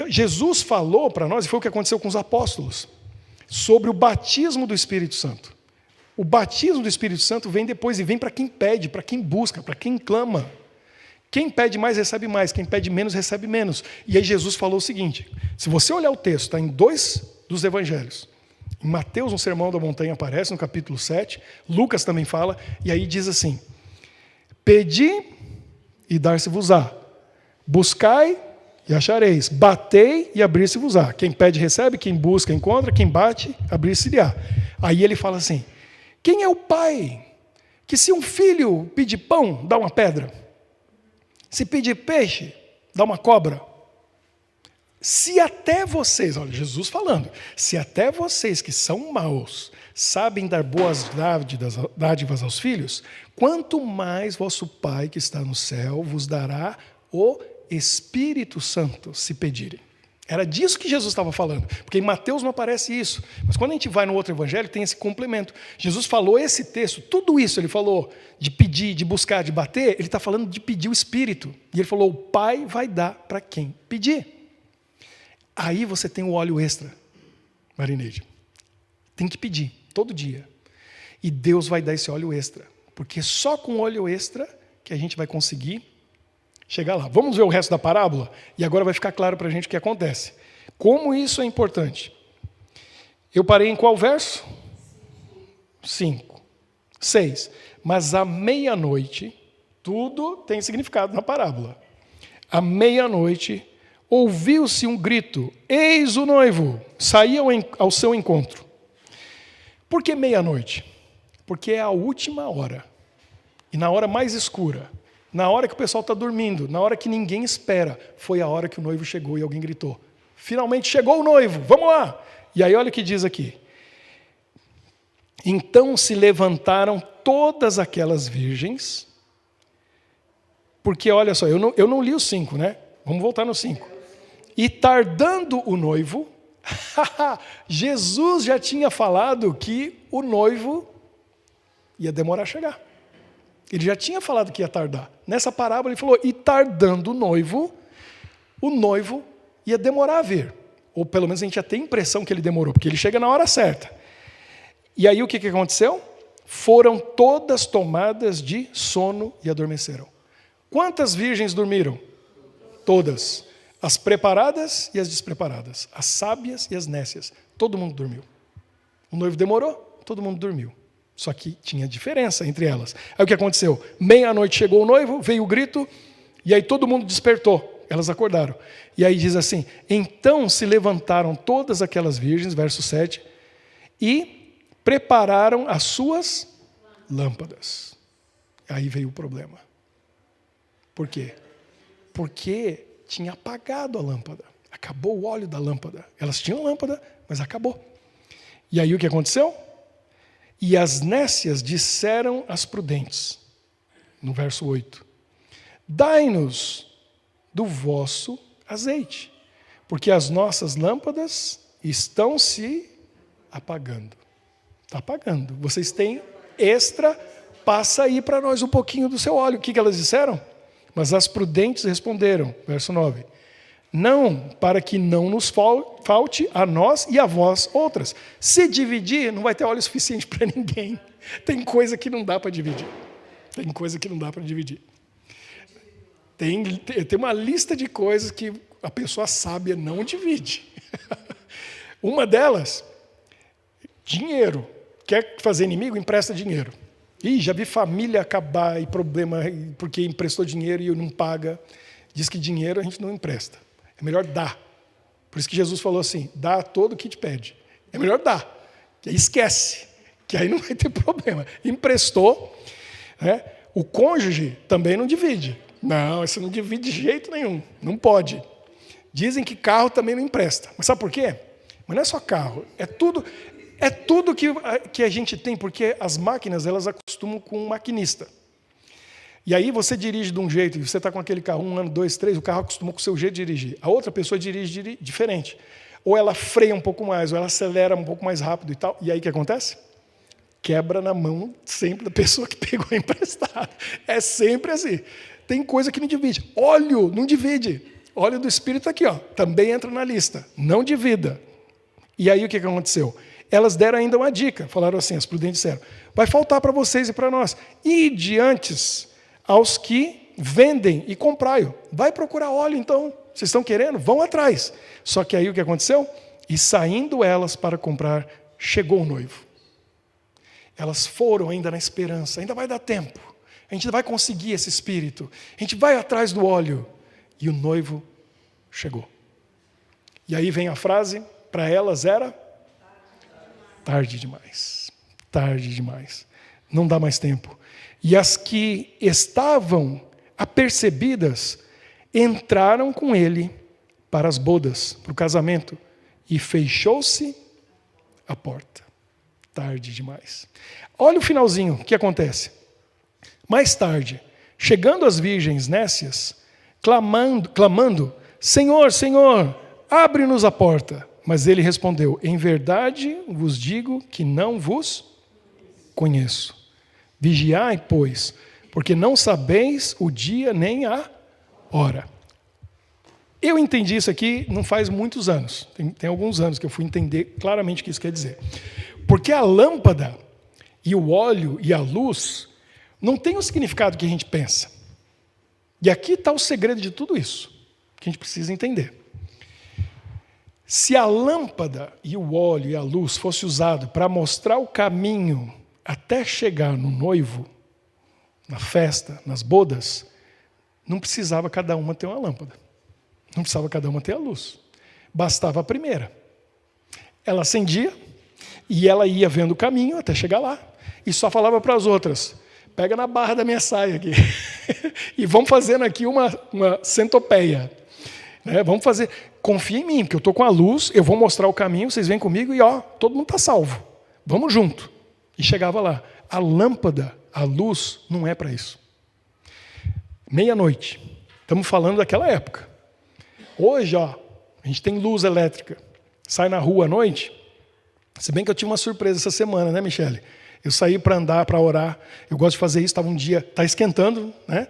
Jesus falou para nós, e foi o que aconteceu com os apóstolos. sobre o batismo do Espírito Santo. O batismo do Espírito Santo vem depois e vem para quem pede, para quem busca, para quem clama. Quem pede mais, recebe mais. Quem pede menos, recebe menos. E aí Jesus falou o seguinte, se você olhar o texto, está em 2 dos evangelhos. Em Mateus, no Sermão da Montanha, aparece no capítulo 7. Lucas também fala. E aí diz assim, pedi e dar-se-vos-á. Buscai e achareis. Batei e abrir-se-vos-á. Quem pede, recebe. Quem busca, encontra. Quem bate, abrir-se-lhe-á. Aí ele fala assim, quem é o pai que se um filho pedir pão, dá uma pedra? Se pedir peixe, dá uma cobra? Se até vocês, olha, Jesus falando, se até vocês que são maus sabem dar boas dádivas aos filhos, quanto mais vosso Pai que está no céu vos dará o Espírito Santo, se pedirem. Era disso que Jesus estava falando, porque em Mateus não aparece isso. Mas quando a gente vai no outro evangelho, tem esse complemento. Jesus falou esse texto, tudo isso ele falou de pedir, de buscar, de bater, ele está falando de pedir o Espírito. E ele falou, o Pai vai dar para quem pedir. Aí você tem o óleo extra, Marineide. Tem que pedir, todo dia. E Deus vai dar esse óleo extra, porque só com o óleo extra que a gente vai conseguir chegar lá. Vamos ver o resto da parábola? E agora vai ficar claro para a gente o que acontece. Como isso é importante. Eu parei em qual verso? 5. 6. Mas à meia-noite, tudo tem significado na parábola. À meia-noite, ouviu-se um grito, eis o noivo, saía ao seu encontro. Por que meia-noite? Porque é a última hora. E na hora mais escura. Na hora que o pessoal está dormindo, na hora que ninguém espera, foi a hora que o noivo chegou e alguém gritou, finalmente chegou o noivo, vamos lá! E aí olha o que diz aqui. Então se levantaram todas aquelas virgens, porque olha só, eu não li o 5, né? Vamos voltar no 5. E tardando o noivo, Jesus já tinha falado que o noivo ia demorar a chegar. Ele já tinha falado que ia tardar. Nessa parábola ele falou, e tardando o noivo ia demorar a vir. Ou pelo menos a gente já tem a impressão que ele demorou, porque ele chega na hora certa. E aí o que aconteceu? Foram todas tomadas de sono e adormeceram. Quantas virgens dormiram? Todas. As preparadas e as despreparadas. As sábias e as nécias. Todo mundo dormiu. O noivo demorou, todo mundo dormiu. Só que tinha diferença entre elas. Aí o que aconteceu? Meia-noite chegou o noivo, veio o grito, e aí todo mundo despertou. Elas acordaram. E aí diz assim, então se levantaram todas aquelas virgens, verso 7, e prepararam as suas lâmpadas. Aí veio o problema. Por quê? Porque tinha apagado a lâmpada. Acabou o óleo da lâmpada. Elas tinham lâmpada, mas acabou. E aí o que aconteceu? E as nécias disseram às prudentes, no verso 8, dai-nos do vosso azeite, porque as nossas lâmpadas estão se apagando. Está apagando. Vocês têm extra, passa aí para nós um pouquinho do seu óleo. O que elas disseram? Mas as prudentes responderam, verso 9, não, para que não nos falte a nós e a vós outras. Se dividir, não vai ter óleo suficiente para ninguém. Tem coisa que não dá para dividir. Tem coisa que não dá para dividir. Tem uma lista de coisas que a pessoa sábia não divide. Uma delas, dinheiro. Quer fazer inimigo? Empresta dinheiro. Ih, já vi família acabar e problema porque emprestou dinheiro e não paga. Diz que dinheiro a gente não empresta. É melhor dar. Por isso que Jesus falou assim, dá a todo o que te pede. É melhor dar. Que aí esquece. Que aí não vai ter problema. Emprestou. Né? O cônjuge também não divide. Não, você não divide de jeito nenhum. Não pode. Dizem que carro também não empresta. Mas sabe por quê? Mas não é só carro. É tudo que a gente tem, porque as máquinas elas acostumam com um maquinista. E aí você dirige de um jeito, e você está com aquele carro 1 ano, 2, 3, o carro acostumou com o seu jeito de dirigir. A outra pessoa dirige diferente. Ou ela freia um pouco mais, ou ela acelera um pouco mais rápido e tal. E aí o que acontece? Quebra na mão sempre da pessoa que pegou emprestado. É sempre assim. Tem coisa que não divide. Óleo não divide. Óleo do Espírito aqui, ó, também entra na lista. Não divida. E aí o que aconteceu? elas deram ainda uma dica. Falaram assim, as prudentes disseram, vai faltar para vocês e para nós. Ide antes aos que vendem e comprai-o. Vai procurar óleo então. Vocês estão querendo? Vão atrás. Só que aí o que aconteceu? E saindo elas para comprar, chegou o noivo. Elas foram ainda na esperança, ainda vai dar tempo. A gente vai conseguir esse espírito. A gente vai atrás do óleo. E o noivo chegou. E aí vem a frase, para elas era tarde demais. Tarde demais. Não dá mais tempo. E as que estavam apercebidas entraram com ele para as bodas, para o casamento, e fechou-se a porta. Tarde demais. Olha o finalzinho, o que acontece? Mais tarde, chegando as virgens nécias, clamando, Senhor, Senhor, abre-nos a porta. Mas ele respondeu, em verdade vos digo que não vos conheço. Vigiai, pois, porque não sabeis o dia nem a hora. Eu entendi isso aqui não faz muitos anos. Tem alguns anos que eu fui entender claramente o que isso quer dizer. Porque a lâmpada e o óleo e a luz não tem o significado que a gente pensa. E aqui está o segredo de tudo isso, que a gente precisa entender. Se a lâmpada e o óleo e a luz fosse usado para mostrar o caminho até chegar no noivo, na festa, nas bodas, não precisava cada uma ter uma lâmpada. Não precisava cada uma ter a luz. Bastava a primeira. Ela acendia e ela ia vendo o caminho até chegar lá. E só falava para as outras, pega na barra da minha saia aqui. E vamos fazendo aqui uma centopeia. Vamos fazer, confia em mim, porque eu estou com a luz, eu vou mostrar o caminho, vocês vêm comigo e todo mundo está salvo. Vamos junto. E chegava lá. A lâmpada, a luz, não é para isso. Meia-noite. Estamos falando daquela época. Hoje, a gente tem luz elétrica. Sai na rua à noite. Se bem que eu tive uma surpresa essa semana, né, Michele? Eu saí para andar, para orar. Eu gosto de fazer isso. Estava um dia, está esquentando, né?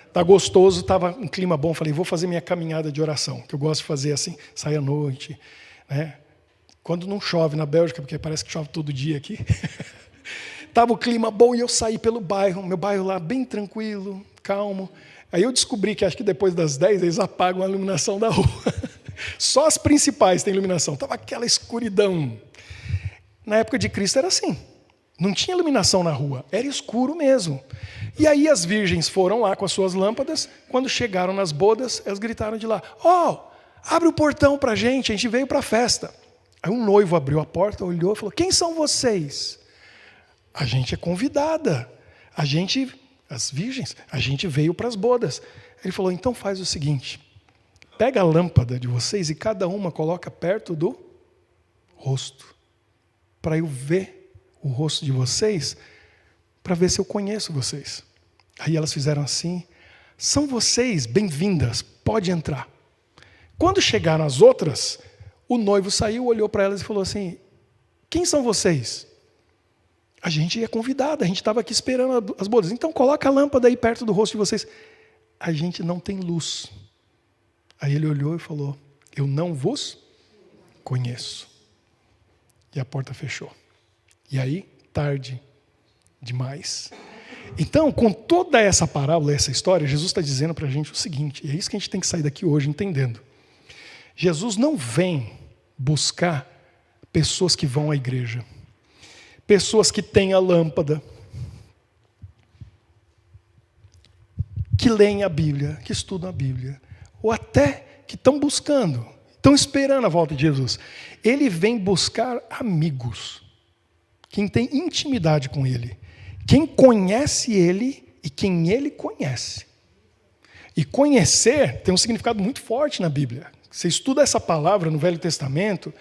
Está gostoso, estava um clima bom. Falei, vou fazer minha caminhada de oração, que eu gosto de fazer assim, sair à noite. Né? Quando não chove na Bélgica, porque parece que chove todo dia aqui. Estava o clima bom e eu saí pelo bairro, meu bairro lá bem tranquilo, calmo. Aí eu descobri que acho que depois das 10 eles apagam a iluminação da rua. Só as principais têm iluminação. Estava aquela escuridão. Na época de Cristo era assim. Não tinha iluminação na rua, era escuro mesmo. E aí as virgens foram lá com as suas lâmpadas. Quando chegaram nas bodas, elas gritaram de lá, abre o portão para a gente veio para a festa. Aí um noivo abriu a porta, olhou e falou, quem são vocês? A gente é convidada. As virgens, a gente veio para as bodas. Ele falou, então faz o seguinte, pega a lâmpada de vocês e cada uma coloca perto do rosto, para eu ver o rosto de vocês, para ver se eu conheço vocês. Aí elas fizeram assim, são vocês, bem-vindas, pode entrar. Quando chegaram as outras, o noivo saiu, olhou para elas e falou assim, quem são vocês? A gente é convidada, a gente estava aqui esperando as bodas. Então coloca a lâmpada aí perto do rosto de vocês. A gente não tem luz. Aí ele olhou e falou, eu não vos conheço. E a porta fechou. E aí, tarde demais. Então, com toda essa parábola, essa história, Jesus está dizendo para a gente o seguinte, e é isso que a gente tem que sair daqui hoje entendendo. Jesus não vem buscar pessoas que vão à igreja. Pessoas que têm a lâmpada, que leem a Bíblia, que estudam a Bíblia, ou até que estão buscando, estão esperando a volta de Jesus. Ele vem buscar amigos, quem tem intimidade com Ele, quem conhece Ele e quem Ele conhece. E conhecer tem um significado muito forte na Bíblia. Você estuda essa palavra no Velho Testamento,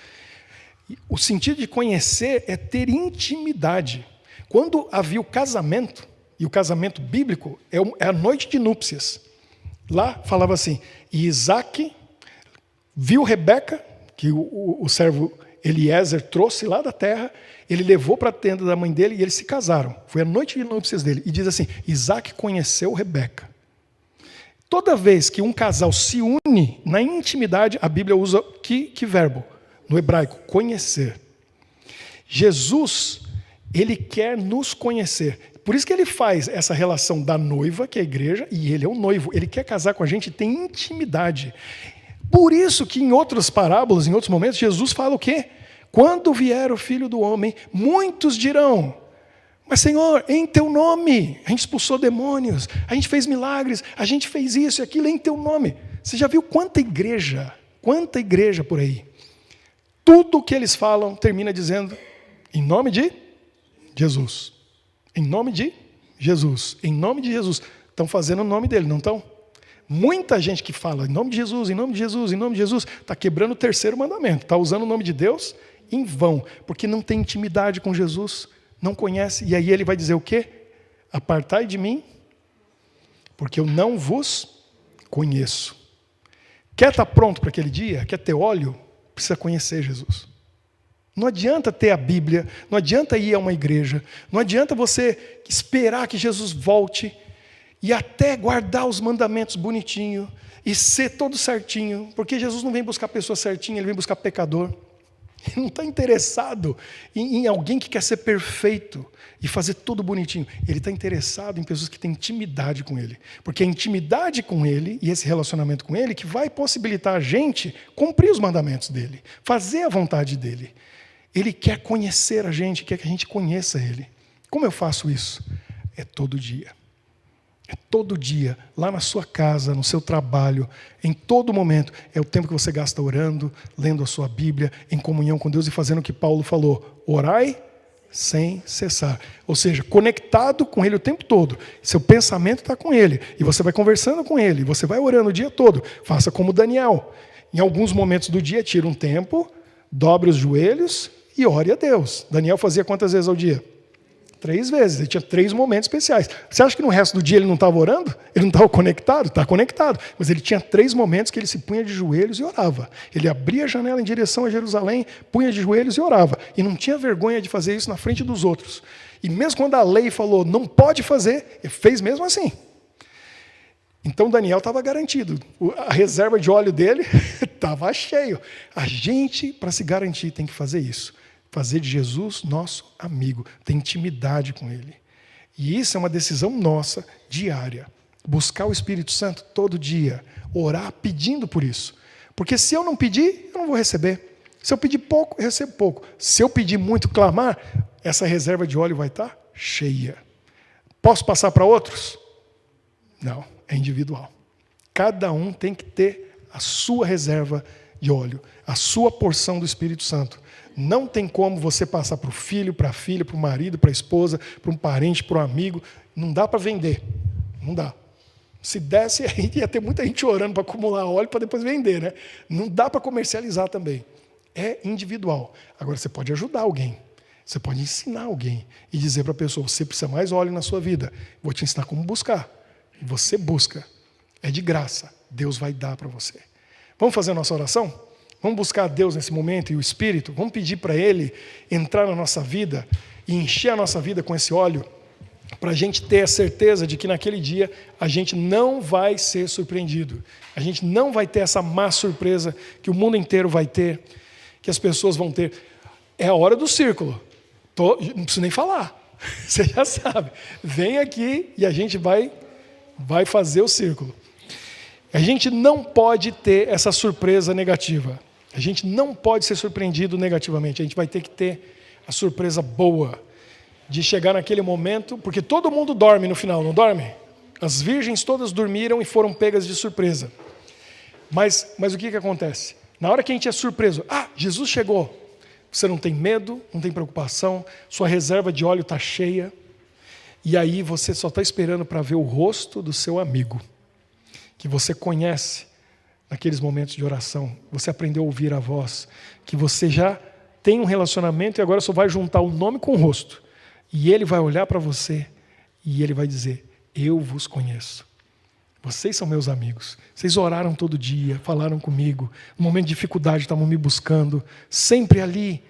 o sentido de conhecer é ter intimidade. Quando havia o casamento, e o casamento bíblico é a noite de núpcias. Lá falava assim, e Isaac viu Rebeca, que o servo Eliezer trouxe lá da terra, ele levou para a tenda da mãe dele e eles se casaram. Foi a noite de núpcias dele. E diz assim, Isaac conheceu Rebeca. Toda vez que um casal se une na intimidade, a Bíblia usa que verbo? No hebraico, conhecer. Jesus, ele quer nos conhecer. Por isso que ele faz essa relação da noiva, que é a igreja, e ele é o noivo. Ele quer casar com a gente e tem intimidade. Por isso que em outras parábolas, em outros momentos, Jesus fala o quê? Quando vier o Filho do Homem, muitos dirão, mas Senhor, em teu nome, a gente expulsou demônios, a gente fez milagres, a gente fez isso e aquilo em teu nome. Você já viu quanta igreja por aí? Tudo que eles falam termina dizendo, em nome de Jesus. Em nome de Jesus. Em nome de Jesus. Estão fazendo o nome dele, não estão? Muita gente que fala em nome de Jesus, em nome de Jesus, em nome de Jesus, está quebrando o terceiro mandamento. Está usando o nome de Deus em vão. Porque não tem intimidade com Jesus, não conhece. E aí ele vai dizer o quê? Apartai de mim, porque eu não vos conheço. Quer estar pronto para aquele dia? Quer ter óleo? Precisa conhecer Jesus. Não adianta ter a Bíblia, não adianta ir a uma igreja, não adianta você esperar que Jesus volte e até guardar os mandamentos bonitinho e ser todo certinho, porque Jesus não vem buscar pessoa certinha, ele vem buscar pecador. Ele não está interessado em alguém que quer ser perfeito e fazer tudo bonitinho. Ele está interessado em pessoas que têm intimidade com ele. Porque a intimidade com ele e esse relacionamento com ele que vai possibilitar a gente cumprir os mandamentos dele, fazer a vontade dele. Ele quer conhecer a gente, quer que a gente conheça ele. Como eu faço isso? É todo dia. É todo dia, lá na sua casa, no seu trabalho, em todo momento. É o tempo que você gasta orando, lendo a sua Bíblia, em comunhão com Deus e fazendo o que Paulo falou. Orai sem cessar. Ou seja, conectado com Ele o tempo todo. Seu pensamento está com Ele. E você vai conversando com Ele. Você vai orando o dia todo. Faça como Daniel. Em alguns momentos do dia, tira um tempo, dobre os joelhos e ore a Deus. Daniel fazia quantas vezes ao dia? 3 vezes, ele tinha 3 momentos especiais. Você acha que no resto do dia ele não estava orando? Ele não estava conectado? Está conectado. Mas ele tinha 3 momentos que ele se punha de joelhos e orava. Ele abria a janela em direção a Jerusalém, punha de joelhos e orava. E não tinha vergonha de fazer isso na frente dos outros. E mesmo quando a lei falou, não pode fazer, ele fez mesmo assim. Então Daniel estava garantido. A reserva de óleo dele estava cheio. A gente, para se garantir, tem que fazer isso. Fazer de Jesus nosso amigo, ter intimidade com Ele. E isso é uma decisão nossa, diária. Buscar o Espírito Santo todo dia, orar pedindo por isso. Porque se eu não pedir, eu não vou receber. Se eu pedir pouco, eu recebo pouco. Se eu pedir muito, clamar, essa reserva de óleo vai estar cheia. Posso passar para outros? Não, é individual. Cada um tem que ter a sua reserva de óleo, a sua porção do Espírito Santo. Não tem como você passar para o filho, para a filha, para o marido, para a esposa, para um parente, para um amigo. Não dá para vender. Não dá. Se desse, ia ter muita gente orando para acumular óleo para depois vender, né? Não dá para comercializar também. É individual. Agora, você pode ajudar alguém. Você pode ensinar alguém e dizer para a pessoa, você precisa mais óleo na sua vida. Vou te ensinar como buscar. E você busca. É de graça. Deus vai dar para você. Vamos fazer a nossa oração? Vamos buscar a Deus nesse momento e o Espírito. Vamos pedir para Ele entrar na nossa vida e encher a nossa vida com esse óleo, para a gente ter a certeza de que naquele dia a gente não vai ser surpreendido. A gente não vai ter essa má surpresa que o mundo inteiro vai ter, que as pessoas vão ter. É a hora do círculo. Não preciso nem falar. Você já sabe. Vem aqui e a gente vai fazer o círculo. A gente não pode ter essa surpresa negativa. A gente não pode ser surpreendido negativamente. A gente vai ter que ter a surpresa boa de chegar naquele momento, porque todo mundo dorme no final, não dorme? As virgens todas dormiram e foram pegas de surpresa. Mas o que acontece? Na hora que a gente é surpreso, Jesus chegou. Você não tem medo, não tem preocupação, sua reserva de óleo está cheia, e aí você só está esperando para ver o rosto do seu amigo, que você conhece naqueles momentos de oração, você aprendeu a ouvir a voz, que você já tem um relacionamento e agora só vai juntar o nome com o rosto. E ele vai olhar para você e ele vai dizer, eu vos conheço. Vocês são meus amigos. Vocês oraram todo dia, falaram comigo. No momento de dificuldade estavam me buscando. Sempre ali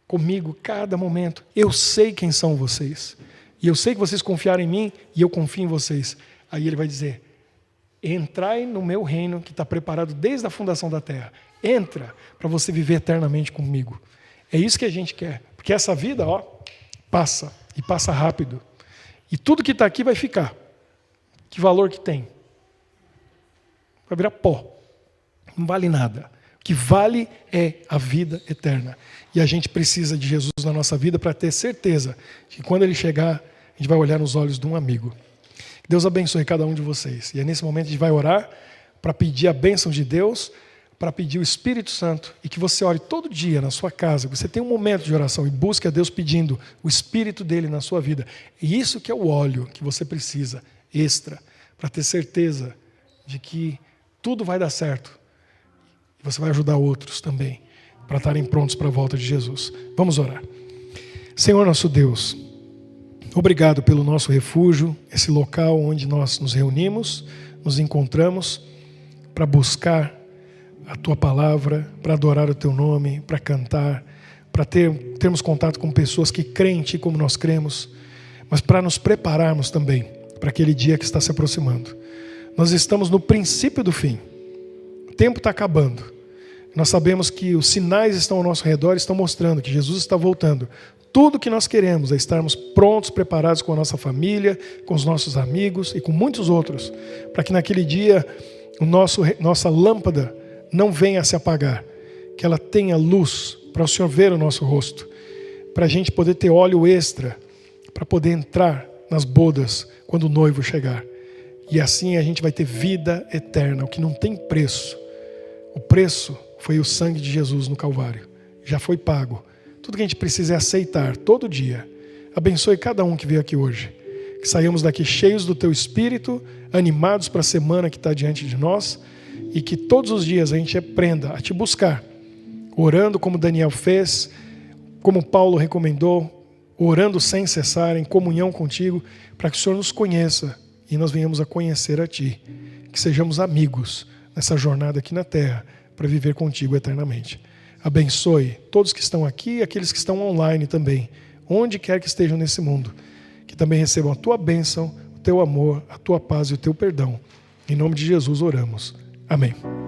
comigo, cada momento. Eu sei quem são vocês. E eu sei que vocês confiaram em mim e eu confio em vocês. Aí ele vai dizer, entrai no meu reino que está preparado desde a fundação da terra. Entra para você viver eternamente comigo. É isso que a gente quer. Porque essa vida, passa, e passa rápido. E tudo que está aqui vai ficar. Que valor que tem? Vai virar pó. Não vale nada. O que vale é a vida eterna. E a gente precisa de Jesus na nossa vida para ter certeza que quando Ele chegar, a gente vai olhar nos olhos de um amigo. Que Deus abençoe cada um de vocês. E é nesse momento que a gente vai orar para pedir a bênção de Deus, para pedir o Espírito Santo, e que você ore todo dia na sua casa, que você tenha um momento de oração e busque a Deus pedindo o Espírito dele na sua vida. E isso que é o óleo que você precisa, extra, para ter certeza de que tudo vai dar certo. E você vai ajudar outros também, para estarem prontos para a volta de Jesus. Vamos orar. Senhor nosso Deus, obrigado pelo nosso refúgio, esse local onde nós nos reunimos, nos encontramos para buscar a Tua palavra, para adorar o Teu nome, para cantar, para termos contato com pessoas que creem em Ti como nós cremos, mas para nos prepararmos também para aquele dia que está se aproximando. Nós estamos no princípio do fim. O tempo está acabando. Nós sabemos que os sinais estão ao nosso redor, estão mostrando que Jesus está voltando. Tudo que nós queremos é estarmos prontos, preparados com a nossa família, com os nossos amigos e com muitos outros, para que naquele dia nossa lâmpada não venha a se apagar, que ela tenha luz para o Senhor ver o nosso rosto, para a gente poder ter óleo extra, para poder entrar nas bodas quando o noivo chegar. E assim a gente vai ter vida eterna, o que não tem preço. O preço foi o sangue de Jesus no Calvário, já foi pago. Tudo que a gente precisa é aceitar todo dia. Abençoe cada um que veio aqui hoje, que saímos daqui cheios do Teu Espírito, animados para a semana que está diante de nós, e que todos os dias a gente aprenda a Te buscar, orando como Daniel fez, como Paulo recomendou, orando sem cessar, em comunhão contigo, para que o Senhor nos conheça e nós venhamos a conhecer a Ti, que sejamos amigos nessa jornada aqui na terra, para viver contigo eternamente. Abençoe todos que estão aqui e aqueles que estão online também, onde quer que estejam nesse mundo, que também recebam a Tua bênção, o Teu amor, a Tua paz e o Teu perdão. Em nome de Jesus oramos. Amém.